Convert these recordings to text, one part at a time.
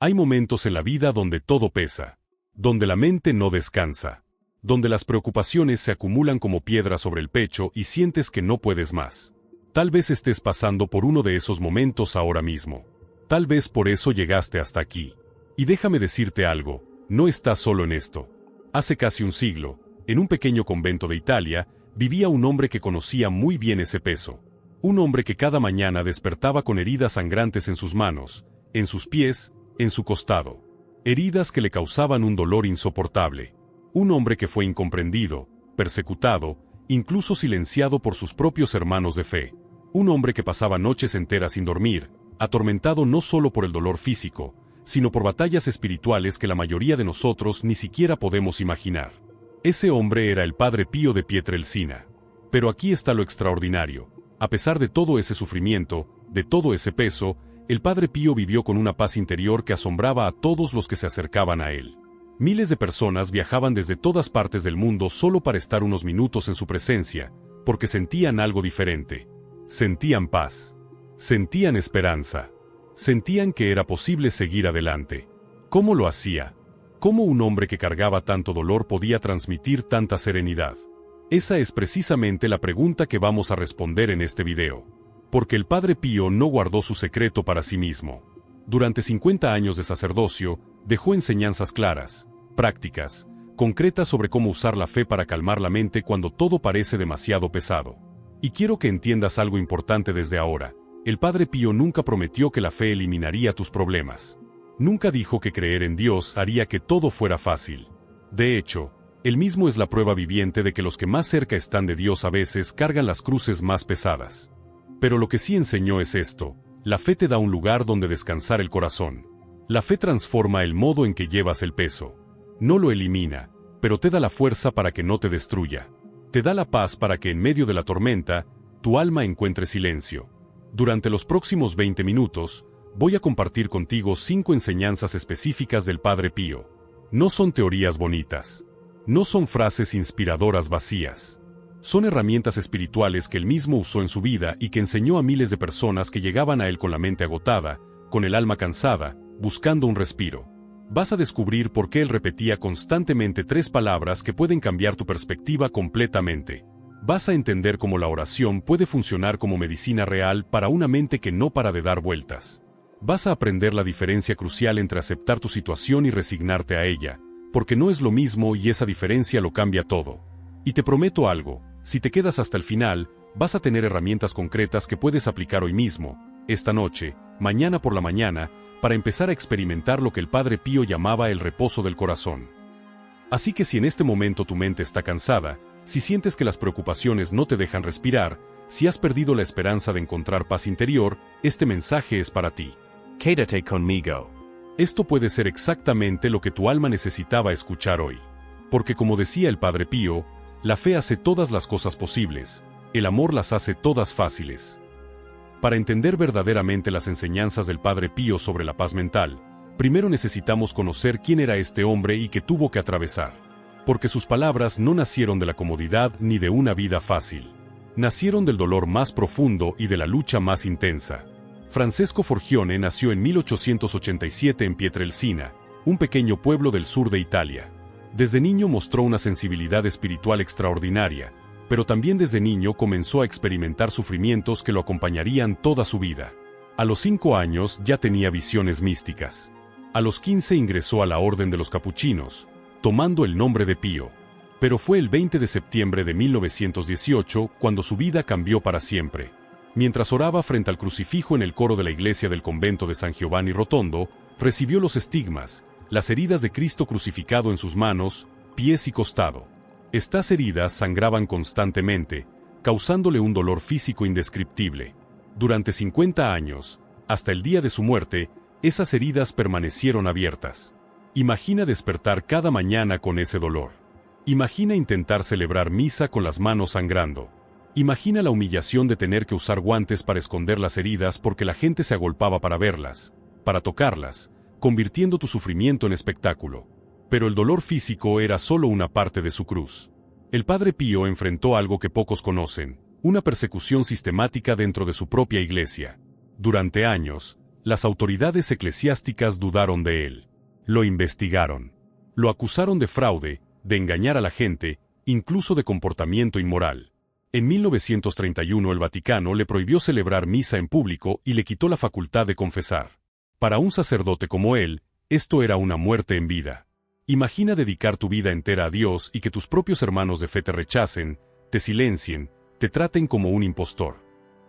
Hay momentos en la vida donde todo pesa, donde la mente no descansa, donde las preocupaciones se acumulan como piedras sobre el pecho y sientes que no puedes más. Tal vez estés pasando por uno de esos momentos ahora mismo. Tal vez por eso llegaste hasta aquí. Y déjame decirte algo, no estás solo en esto. Hace casi un siglo, en un pequeño convento de Italia, vivía un hombre que conocía muy bien ese peso. Un hombre que cada mañana despertaba con heridas sangrantes en sus manos, en sus pies, en su costado. Heridas que le causaban un dolor insoportable. Un hombre que fue incomprendido, persecutado, incluso silenciado por sus propios hermanos de fe. Un hombre que pasaba noches enteras sin dormir, atormentado no solo por el dolor físico, sino por batallas espirituales que la mayoría de nosotros ni siquiera podemos imaginar. Ese hombre era el Padre Pío de Pietrelcina. Pero aquí está lo extraordinario. A pesar de todo ese sufrimiento, de todo ese peso, el Padre Pío vivió con una paz interior que asombraba a todos los que se acercaban a él. Miles de personas viajaban desde todas partes del mundo solo para estar unos minutos en su presencia, porque sentían algo diferente. Sentían paz. Sentían esperanza. Sentían que era posible seguir adelante. ¿Cómo lo hacía? ¿Cómo un hombre que cargaba tanto dolor podía transmitir tanta serenidad? Esa es precisamente la pregunta que vamos a responder en este video. Porque el Padre Pío no guardó su secreto para sí mismo. Durante 50 años de sacerdocio, dejó enseñanzas claras, prácticas, concretas sobre cómo usar la fe para calmar la mente cuando todo parece demasiado pesado. Y quiero que entiendas algo importante desde ahora. El Padre Pío nunca prometió que la fe eliminaría tus problemas. Nunca dijo que creer en Dios haría que todo fuera fácil. De hecho, él mismo es la prueba viviente de que los que más cerca están de Dios a veces cargan las cruces más pesadas. Pero lo que sí enseñó es esto: la fe te da un lugar donde descansar el corazón. La fe transforma el modo en que llevas el peso. No lo elimina, pero te da la fuerza para que no te destruya. Te da la paz para que en medio de la tormenta, tu alma encuentre silencio. Durante los próximos 20 minutos, voy a compartir contigo 5 enseñanzas específicas del Padre Pío. No son teorías bonitas. No son frases inspiradoras vacías. Son herramientas espirituales que él mismo usó en su vida y que enseñó a miles de personas que llegaban a él con la mente agotada, con el alma cansada, buscando un respiro. Vas a descubrir por qué él repetía constantemente 3 palabras que pueden cambiar tu perspectiva completamente. Vas a entender cómo la oración puede funcionar como medicina real para una mente que no para de dar vueltas. Vas a aprender la diferencia crucial entre aceptar tu situación y resignarte a ella, porque no es lo mismo y esa diferencia lo cambia todo. Y te prometo algo, si te quedas hasta el final, vas a tener herramientas concretas que puedes aplicar hoy mismo, esta noche, mañana por la mañana, para empezar a experimentar lo que el Padre Pío llamaba el reposo del corazón. Así que si en este momento tu mente está cansada, si sientes que las preocupaciones no te dejan respirar, si has perdido la esperanza de encontrar paz interior, este mensaje es para ti. Quédate conmigo. Esto puede ser exactamente lo que tu alma necesitaba escuchar hoy. Porque como decía el Padre Pío, la fe hace todas las cosas posibles, el amor las hace todas fáciles. Para entender verdaderamente las enseñanzas del Padre Pío sobre la paz mental, primero necesitamos conocer quién era este hombre y qué tuvo que atravesar. Porque sus palabras no nacieron de la comodidad ni de una vida fácil. Nacieron del dolor más profundo y de la lucha más intensa. Francesco Forgione nació en 1887 en Pietrelcina, un pequeño pueblo del sur de Italia. Desde niño mostró una sensibilidad espiritual extraordinaria, pero también desde niño comenzó a experimentar sufrimientos que lo acompañarían toda su vida. A los 5 años ya tenía visiones místicas. A los 15 ingresó a la Orden de los Capuchinos, tomando el nombre de Pío. Pero fue el 20 de septiembre de 1918 cuando su vida cambió para siempre. Mientras oraba frente al crucifijo en el coro de la iglesia del convento de San Giovanni Rotondo, recibió los estigmas, las heridas de Cristo crucificado en sus manos, pies y costado. Estas heridas sangraban constantemente, causándole un dolor físico indescriptible. Durante 50 años, hasta el día de su muerte, esas heridas permanecieron abiertas. Imagina despertar cada mañana con ese dolor. Imagina intentar celebrar misa con las manos sangrando. Imagina la humillación de tener que usar guantes para esconder las heridas porque la gente se agolpaba para verlas, para tocarlas, convirtiendo tu sufrimiento en espectáculo. Pero el dolor físico era solo una parte de su cruz. El Padre Pío enfrentó algo que pocos conocen, una persecución sistemática dentro de su propia iglesia. Durante años, Las autoridades eclesiásticas dudaron de él. Lo investigaron. Lo acusaron de fraude, de engañar a la gente, incluso de comportamiento inmoral. En 1931 el Vaticano le prohibió celebrar misa en público y le quitó la facultad de confesar. Para un sacerdote como él, esto era una muerte en vida. Imagina dedicar tu vida entera a Dios y que tus propios hermanos de fe te rechacen, te silencien, te traten como un impostor.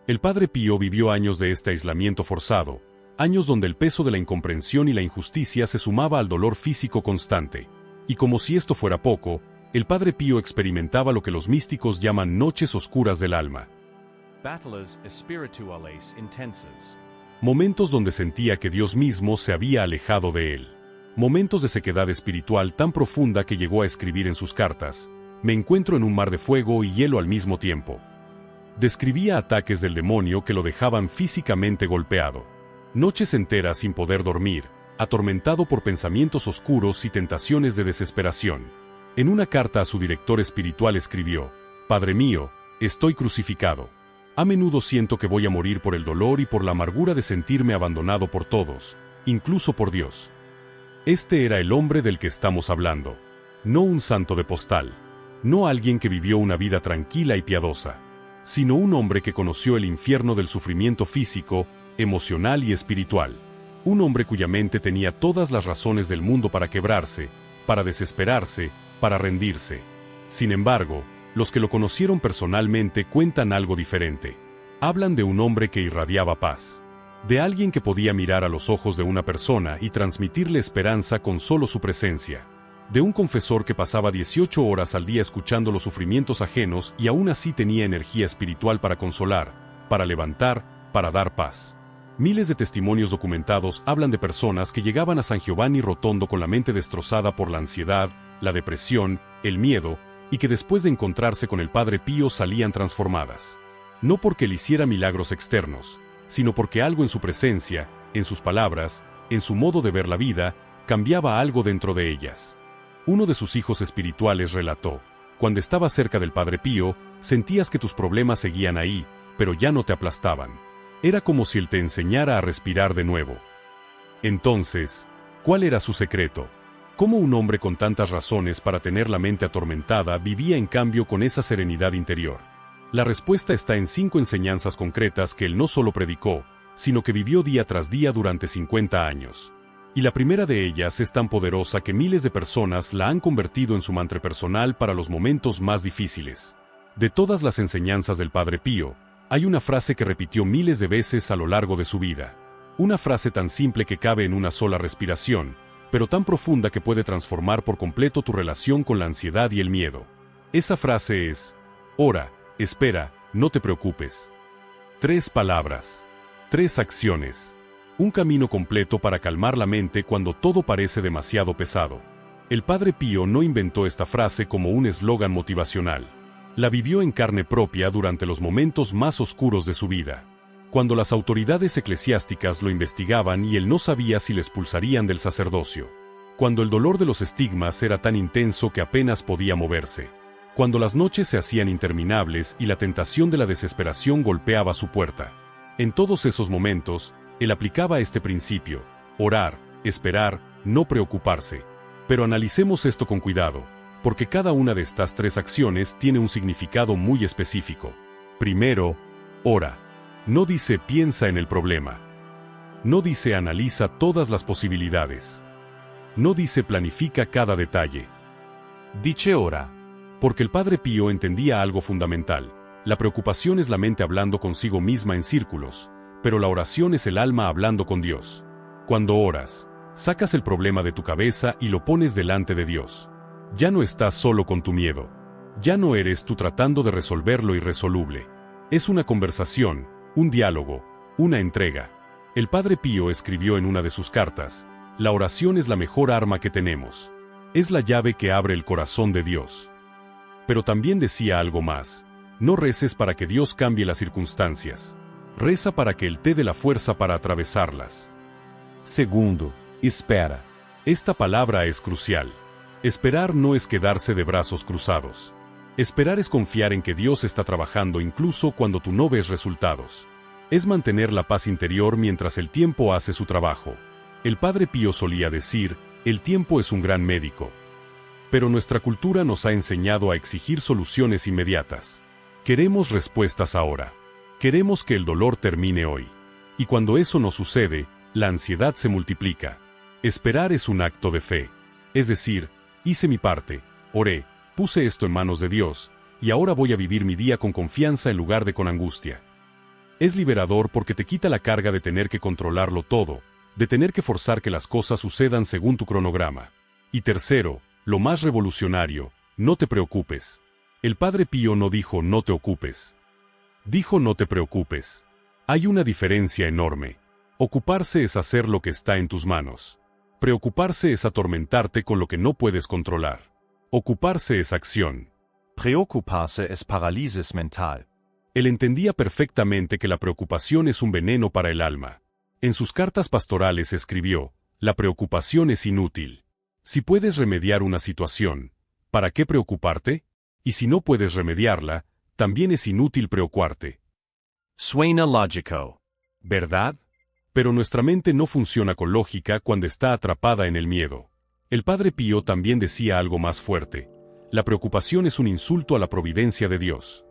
El Padre Pío vivió años de este aislamiento forzado, años donde el peso de la incomprensión y la injusticia se sumaba al dolor físico constante. Y como si esto fuera poco, el Padre Pío experimentaba lo que los místicos llaman noches oscuras del alma. Battles espirituales intensos. Momentos donde sentía que Dios mismo se había alejado de él. Momentos de sequedad espiritual tan profunda que llegó a escribir en sus cartas: me encuentro en un mar de fuego y hielo al mismo tiempo. Describía ataques del demonio que lo dejaban físicamente golpeado. Noches enteras sin poder dormir, atormentado por pensamientos oscuros y tentaciones de desesperación. En una carta a su director espiritual escribió: Padre mío, estoy crucificado. A menudo siento que voy a morir por el dolor y por la amargura de sentirme abandonado por todos, incluso por Dios. Este era el hombre del que estamos hablando. No un santo de postal. No alguien que vivió una vida tranquila y piadosa, sino un hombre que conoció el infierno del sufrimiento físico, emocional y espiritual. Un hombre cuya mente tenía todas las razones del mundo para quebrarse, para desesperarse, para rendirse. Sin embargo, los que lo conocieron personalmente cuentan algo diferente. Hablan de un hombre que irradiaba paz. De alguien que podía mirar a los ojos de una persona y transmitirle esperanza con solo su presencia. De un confesor que pasaba 18 horas al día escuchando los sufrimientos ajenos y aún así tenía energía espiritual para consolar, para levantar, para dar paz. Miles de testimonios documentados hablan de personas que llegaban a San Giovanni Rotondo con la mente destrozada por la ansiedad, la depresión, el miedo, y que después de encontrarse con el Padre Pío salían transformadas. No porque él hiciera milagros externos, sino porque algo en su presencia, en sus palabras, en su modo de ver la vida, cambiaba algo dentro de ellas. Uno de sus hijos espirituales relató: cuando estaba cerca del Padre Pío, sentías que tus problemas seguían ahí, pero ya no te aplastaban. Era como si él te enseñara a respirar de nuevo. Entonces, ¿cuál era su secreto? ¿Cómo un hombre con tantas razones para tener la mente atormentada vivía en cambio con esa serenidad interior? La respuesta está en 5 enseñanzas concretas que él no solo predicó, sino que vivió día tras día durante 50 años. Y la primera de ellas es tan poderosa que miles de personas la han convertido en su mantra personal para los momentos más difíciles. De todas las enseñanzas del Padre Pío, hay una frase que repitió miles de veces a lo largo de su vida. Una frase tan simple que cabe en una sola respiración, pero tan profunda que puede transformar por completo tu relación con la ansiedad y el miedo. Esa frase es: ora, espera, no te preocupes. 3 palabras. 3 acciones. Un camino completo para calmar la mente cuando todo parece demasiado pesado. El Padre Pío no inventó esta frase como un eslogan motivacional. La vivió en carne propia durante los momentos más oscuros de su vida. Cuando las autoridades eclesiásticas lo investigaban y él no sabía si le expulsarían del sacerdocio. Cuando el dolor de los estigmas era tan intenso que apenas podía moverse. Cuando las noches se hacían interminables y la tentación de la desesperación golpeaba su puerta. En todos esos momentos, él aplicaba este principio: orar, esperar, no preocuparse. Pero analicemos esto con cuidado, porque cada una de estas 3 acciones tiene un significado muy específico. Primero, ora. No dice piensa en el problema. No dice analiza todas las posibilidades. No dice planifica cada detalle. Dice ora. Porque el Padre Pío entendía algo fundamental: la preocupación es la mente hablando consigo misma en círculos, pero la oración es el alma hablando con Dios. Cuando oras, sacas el problema de tu cabeza y lo pones delante de Dios. Ya no estás solo con tu miedo. Ya no eres tú tratando de resolver lo irresoluble. Es una conversación, un diálogo, una entrega. El Padre Pío escribió en una de sus cartas: la oración es la mejor arma que tenemos. Es la llave que abre el corazón de Dios. Pero también decía algo más: no reces para que Dios cambie las circunstancias. Reza para que Él te dé la fuerza para atravesarlas. Segundo, espera. Esta palabra es crucial. Esperar no es quedarse de brazos cruzados. Esperar es confiar en que Dios está trabajando incluso cuando tú no ves resultados. Es mantener la paz interior mientras el tiempo hace su trabajo. El Padre Pío solía decir, el tiempo es un gran médico. Pero nuestra cultura nos ha enseñado a exigir soluciones inmediatas. Queremos respuestas ahora. Queremos que el dolor termine hoy. Y cuando eso no sucede, la ansiedad se multiplica. Esperar es un acto de fe. Es decir, hice mi parte, oré, puse esto en manos de Dios, y ahora voy a vivir mi día con confianza en lugar de con angustia. Es liberador porque te quita la carga de tener que controlarlo todo, de tener que forzar que las cosas sucedan según tu cronograma. Y tercero, lo más revolucionario, no te preocupes. El Padre Pío no dijo no te ocupes. Dijo no te preocupes. Hay una diferencia enorme. Ocuparse es hacer lo que está en tus manos. Preocuparse es atormentarte con lo que no puedes controlar. Ocuparse es acción. Preocuparse es parálisis mental. Él entendía perfectamente que la preocupación es un veneno para el alma. En sus cartas pastorales escribió, la preocupación es inútil. Si puedes remediar una situación, ¿para qué preocuparte? Y si no puedes remediarla, también es inútil preocuparte. Suena lógico, ¿verdad? Pero nuestra mente no funciona con lógica cuando está atrapada en el miedo. El Padre Pío también decía algo más fuerte. La preocupación es un insulto a la providencia de Dios.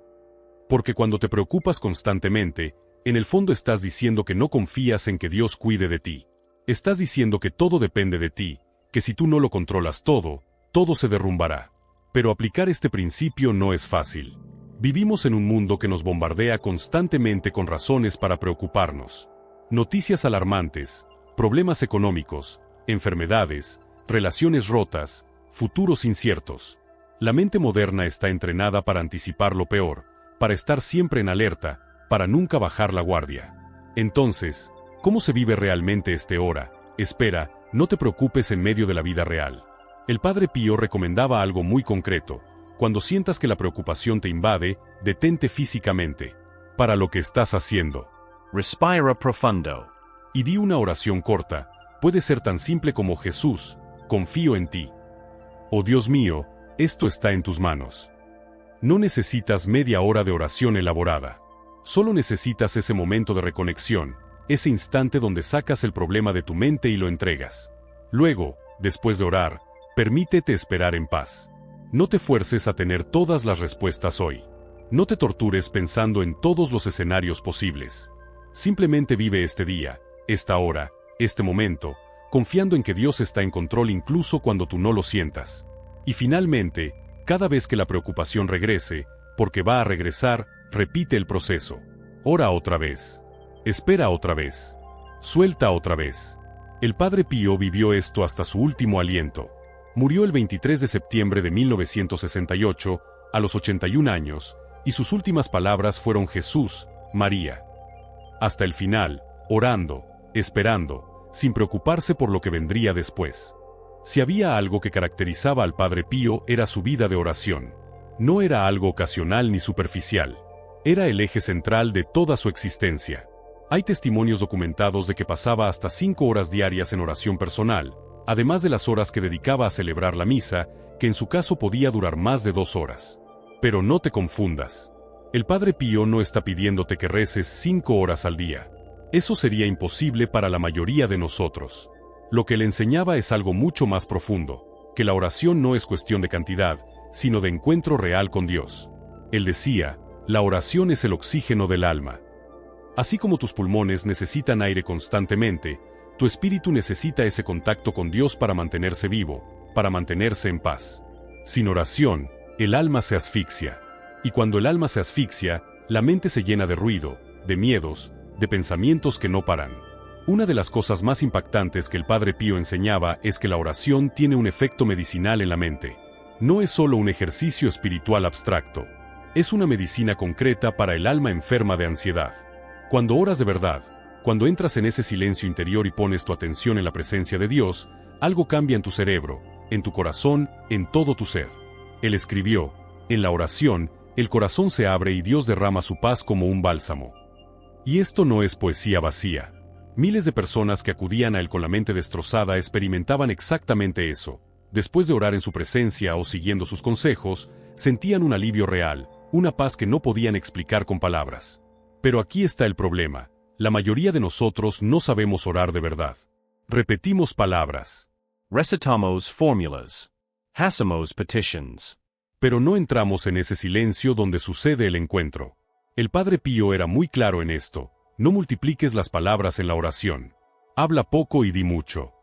Porque cuando te preocupas constantemente, en el fondo estás diciendo que no confías en que Dios cuide de ti. Estás diciendo que todo depende de ti, que si tú no lo controlas todo, todo se derrumbará. Pero aplicar este principio no es fácil. Vivimos en un mundo que nos bombardea constantemente con razones para preocuparnos. Noticias alarmantes, problemas económicos, enfermedades, relaciones rotas, futuros inciertos. La mente moderna está entrenada para anticipar lo peor, para estar siempre en alerta, para nunca bajar la guardia. Entonces, ¿cómo se vive realmente este hora? Espera, no te preocupes en medio de la vida real. El Padre Pío recomendaba algo muy concreto. Cuando sientas que la preocupación te invade, detente físicamente. Para lo que estás haciendo. Respira profundo. Y di una oración corta. Puede ser tan simple como Jesús, confío en ti. Oh Dios mío, esto está en tus manos. No necesitas media hora de oración elaborada. Solo necesitas ese momento de reconexión, ese instante donde sacas el problema de tu mente y lo entregas. Luego, después de orar, permítete esperar en paz. No te fuerces a tener todas las respuestas hoy. No te tortures pensando en todos los escenarios posibles. Simplemente vive este día, esta hora, este momento, confiando en que Dios está en control incluso cuando tú no lo sientas. Y finalmente, cada vez que la preocupación regrese, porque va a regresar, repite el proceso. Ora otra vez. Espera otra vez. Suelta otra vez. El Padre Pío vivió esto hasta su último aliento. Murió el 23 de septiembre de 1968, a los 81 años, y sus últimas palabras fueron Jesús, María. Hasta el final, orando, esperando, sin preocuparse por lo que vendría después. Si había algo que caracterizaba al Padre Pío era su vida de oración. No era algo ocasional ni superficial. Era el eje central de toda su existencia. Hay testimonios documentados de que pasaba hasta 5 horas diarias en oración personal, además de las horas que dedicaba a celebrar la misa, que en su caso podía durar más de 2 horas. Pero no te confundas. El Padre Pío no está pidiéndote que reces 5 horas al día. Eso sería imposible para la mayoría de nosotros. Lo que le enseñaba es algo mucho más profundo, que la oración no es cuestión de cantidad, sino de encuentro real con Dios. Él decía, la oración es el oxígeno del alma. Así como tus pulmones necesitan aire constantemente, tu espíritu necesita ese contacto con Dios para mantenerse vivo, para mantenerse en paz. Sin oración, el alma se asfixia. Y cuando el alma se asfixia, la mente se llena de ruido, de miedos, de pensamientos que no paran. Una de las cosas más impactantes que el Padre Pío enseñaba es que la oración tiene un efecto medicinal en la mente. No es solo un ejercicio espiritual abstracto. Es una medicina concreta para el alma enferma de ansiedad. Cuando oras de verdad, cuando entras en ese silencio interior y pones tu atención en la presencia de Dios, algo cambia en tu cerebro, en tu corazón, en todo tu ser. Él escribió, en la oración, el corazón se abre y Dios derrama su paz como un bálsamo. Y esto no es poesía vacía. Miles de personas que acudían a él con la mente destrozada experimentaban exactamente eso. Después de orar en su presencia o siguiendo sus consejos, sentían un alivio real, una paz que no podían explicar con palabras. Pero aquí está el problema. La mayoría de nosotros no sabemos orar de verdad. Repetimos palabras. Recitamos formulas. Hacemos petitions. Pero no entramos en ese silencio donde sucede el encuentro. El Padre Pío era muy claro en esto. No multipliques las palabras en la oración. Habla poco y di mucho.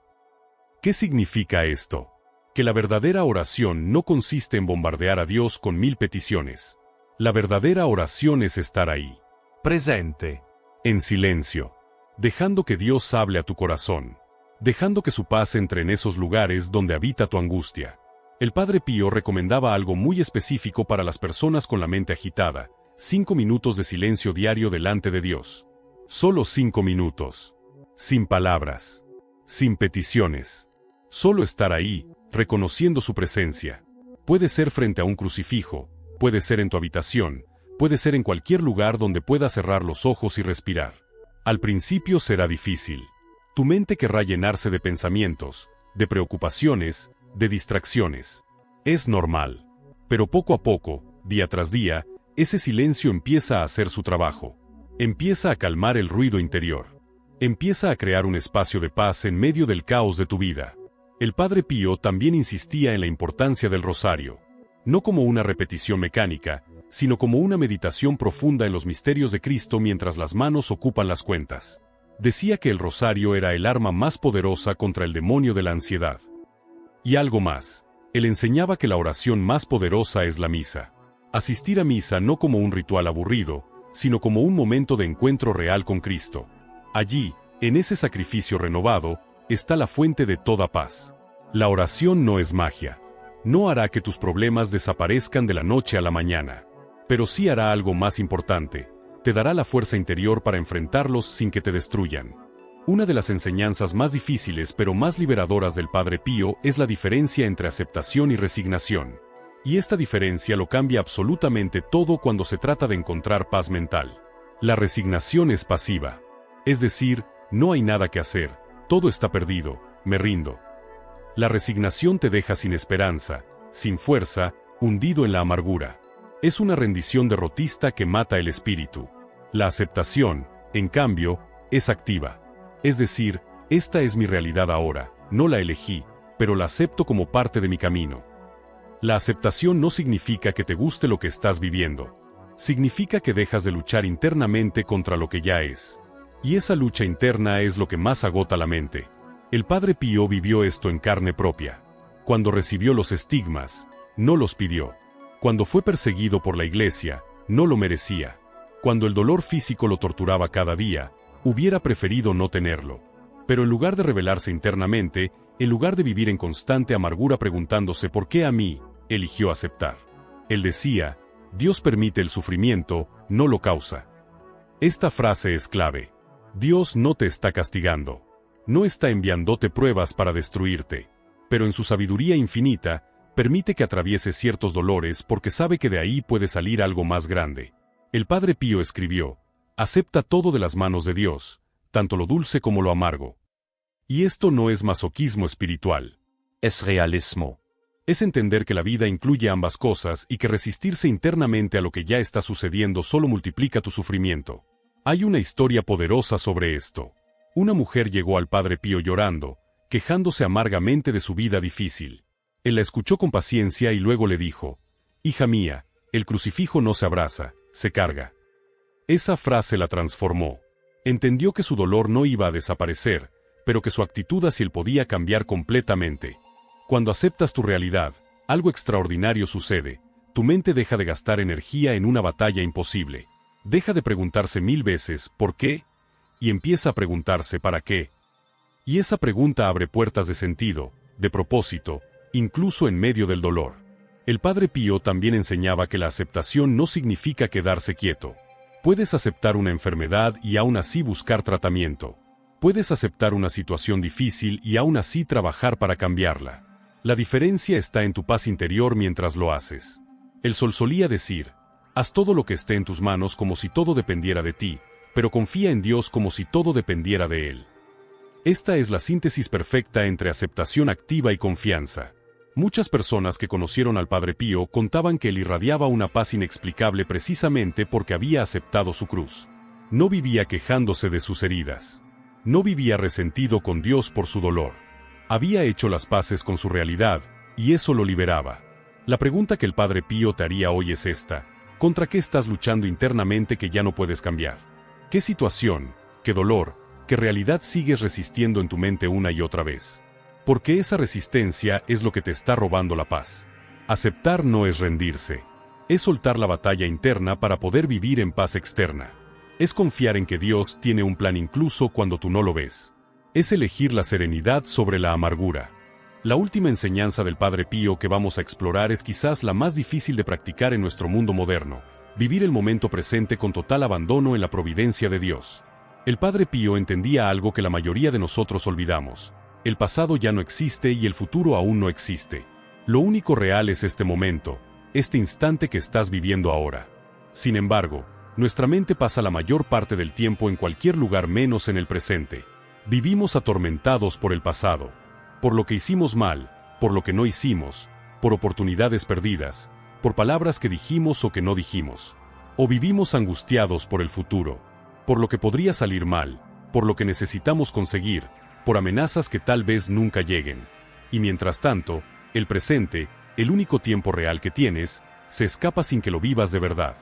¿Qué significa esto? Que la verdadera oración no consiste en bombardear a Dios con 1000 peticiones. La verdadera oración es estar ahí. Presente. En silencio. Dejando que Dios hable a tu corazón. Dejando que su paz entre en esos lugares donde habita tu angustia. El Padre Pío recomendaba algo muy específico para las personas con la mente agitada: 5 minutos de silencio diario delante de Dios. Solo 5 minutos. Sin palabras. Sin peticiones. Solo estar ahí, reconociendo su presencia. Puede ser frente a un crucifijo, puede ser en tu habitación, puede ser en cualquier lugar donde puedas cerrar los ojos y respirar. Al principio será difícil. Tu mente querrá llenarse de pensamientos, de preocupaciones, de distracciones. Es normal. Pero poco a poco, día tras día, ese silencio empieza a hacer su trabajo. Empieza a calmar el ruido interior. Empieza a crear un espacio de paz en medio del caos de tu vida. El Padre Pío también insistía en la importancia del rosario. No como una repetición mecánica, sino como una meditación profunda en los misterios de Cristo mientras las manos ocupan las cuentas. Decía que el rosario era el arma más poderosa contra el demonio de la ansiedad. Y algo más. Él enseñaba que la oración más poderosa es la misa. Asistir a misa no como un ritual aburrido, sino como un momento de encuentro real con Cristo. Allí, en ese sacrificio renovado, está la fuente de toda paz. La oración no es magia. No hará que tus problemas desaparezcan de la noche a la mañana. Pero sí hará algo más importante. Te dará la fuerza interior para enfrentarlos sin que te destruyan. Una de las enseñanzas más difíciles pero más liberadoras del Padre Pío es la diferencia entre aceptación y resignación. Y esta diferencia lo cambia absolutamente todo cuando se trata de encontrar paz mental. La resignación es pasiva. Es decir, no hay nada que hacer, todo está perdido, me rindo. La resignación te deja sin esperanza, sin fuerza, hundido en la amargura. Es una rendición derrotista que mata el espíritu. La aceptación, en cambio, es activa. Es decir, esta es mi realidad ahora, no la elegí, pero la acepto como parte de mi camino. La aceptación no significa que te guste lo que estás viviendo. Significa que dejas de luchar internamente contra lo que ya es. Y esa lucha interna es lo que más agota la mente. El Padre Pío vivió esto en carne propia. Cuando recibió los estigmas, no los pidió. Cuando fue perseguido por la Iglesia, no lo merecía. Cuando el dolor físico lo torturaba cada día, hubiera preferido no tenerlo. Pero en lugar de rebelarse internamente, en lugar de vivir en constante amargura preguntándose ¿por qué a mí?, eligió aceptar. Él decía, Dios permite el sufrimiento, no lo causa. Esta frase es clave. Dios no te está castigando. No está enviándote pruebas para destruirte. Pero en su sabiduría infinita, permite que atravieses ciertos dolores porque sabe que de ahí puede salir algo más grande. El Padre Pío escribió, acepta todo de las manos de Dios, tanto lo dulce como lo amargo. Y esto no es masoquismo espiritual. Es realismo. Es entender que la vida incluye ambas cosas y que resistirse internamente a lo que ya está sucediendo solo multiplica tu sufrimiento. Hay una historia poderosa sobre esto. Una mujer llegó al Padre Pío llorando, quejándose amargamente de su vida difícil. Él la escuchó con paciencia y luego le dijo, hija mía, el crucifijo no se abraza, se carga. Esa frase la transformó. Entendió que su dolor no iba a desaparecer, pero que su actitud hacia él podía cambiar completamente. Cuando aceptas tu realidad, algo extraordinario sucede. Tu mente deja de gastar energía en una batalla imposible. Deja de preguntarse 1000 veces ¿por qué? Y empieza a preguntarse ¿para qué? Y esa pregunta abre puertas de sentido, de propósito, incluso en medio del dolor. El Padre Pío también enseñaba que la aceptación no significa quedarse quieto. Puedes aceptar una enfermedad y aún así buscar tratamiento. Puedes aceptar una situación difícil y aún así trabajar para cambiarla. La diferencia está en tu paz interior mientras lo haces. El Sol solía decir, haz todo lo que esté en tus manos como si todo dependiera de ti, pero confía en Dios como si todo dependiera de Él. Esta es la síntesis perfecta entre aceptación activa y confianza. Muchas personas que conocieron al Padre Pío contaban que él irradiaba una paz inexplicable precisamente porque había aceptado su cruz. No vivía quejándose de sus heridas. No vivía resentido con Dios por su dolor. Había hecho las paces con su realidad, y eso lo liberaba. La pregunta que el Padre Pío te haría hoy es esta: ¿contra qué estás luchando internamente que ya no puedes cambiar? ¿Qué situación, qué dolor, qué realidad sigues resistiendo en tu mente una y otra vez? Porque esa resistencia es lo que te está robando la paz. Aceptar no es rendirse. Es soltar la batalla interna para poder vivir en paz externa. Es confiar en que Dios tiene un plan incluso cuando tú no lo ves. Es elegir la serenidad sobre la amargura. La última enseñanza del Padre Pío que vamos a explorar es quizás la más difícil de practicar en nuestro mundo moderno: vivir el momento presente con total abandono en la providencia de Dios. El Padre Pío entendía algo que la mayoría de nosotros olvidamos: el pasado ya no existe y el futuro aún no existe. Lo único real es este momento, este instante que estás viviendo ahora. Sin embargo, nuestra mente pasa la mayor parte del tiempo en cualquier lugar menos en el presente. Vivimos atormentados por el pasado, por lo que hicimos mal, por lo que no hicimos, por oportunidades perdidas, por palabras que dijimos o que no dijimos. O vivimos angustiados por el futuro, por lo que podría salir mal, por lo que necesitamos conseguir, por amenazas que tal vez nunca lleguen. Y mientras tanto, el presente, el único tiempo real que tienes, se escapa sin que lo vivas de verdad.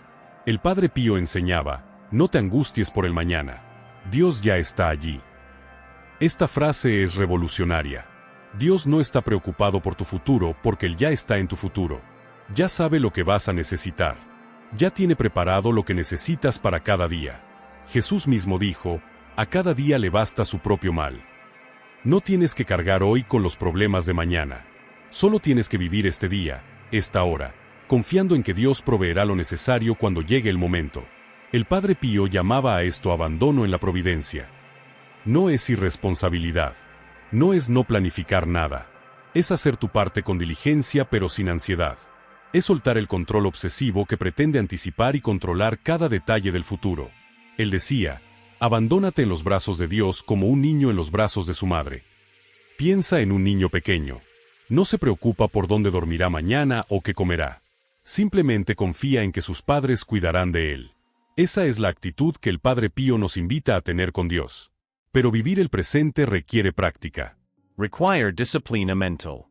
El Padre Pío enseñaba: no te angusties por el mañana. Dios ya está allí. Esta frase es revolucionaria. Dios no está preocupado por tu futuro porque Él ya está en tu futuro. Ya sabe lo que vas a necesitar. Ya tiene preparado lo que necesitas para cada día. Jesús mismo dijo: a cada día le basta su propio mal. No tienes que cargar hoy con los problemas de mañana. Solo tienes que vivir este día, esta hora, confiando en que Dios proveerá lo necesario cuando llegue el momento. El Padre Pío llamaba a esto abandono en la providencia. No es irresponsabilidad. No es no planificar nada. Es hacer tu parte con diligencia pero sin ansiedad. Es soltar el control obsesivo que pretende anticipar y controlar cada detalle del futuro. Él decía: abandónate en los brazos de Dios como un niño en los brazos de su madre. Piensa en un niño pequeño. No se preocupa por dónde dormirá mañana o qué comerá. Simplemente confía en que sus padres cuidarán de él. Esa es la actitud que el Padre Pío nos invita a tener con Dios. Pero vivir el presente requiere práctica. Require disciplina mental.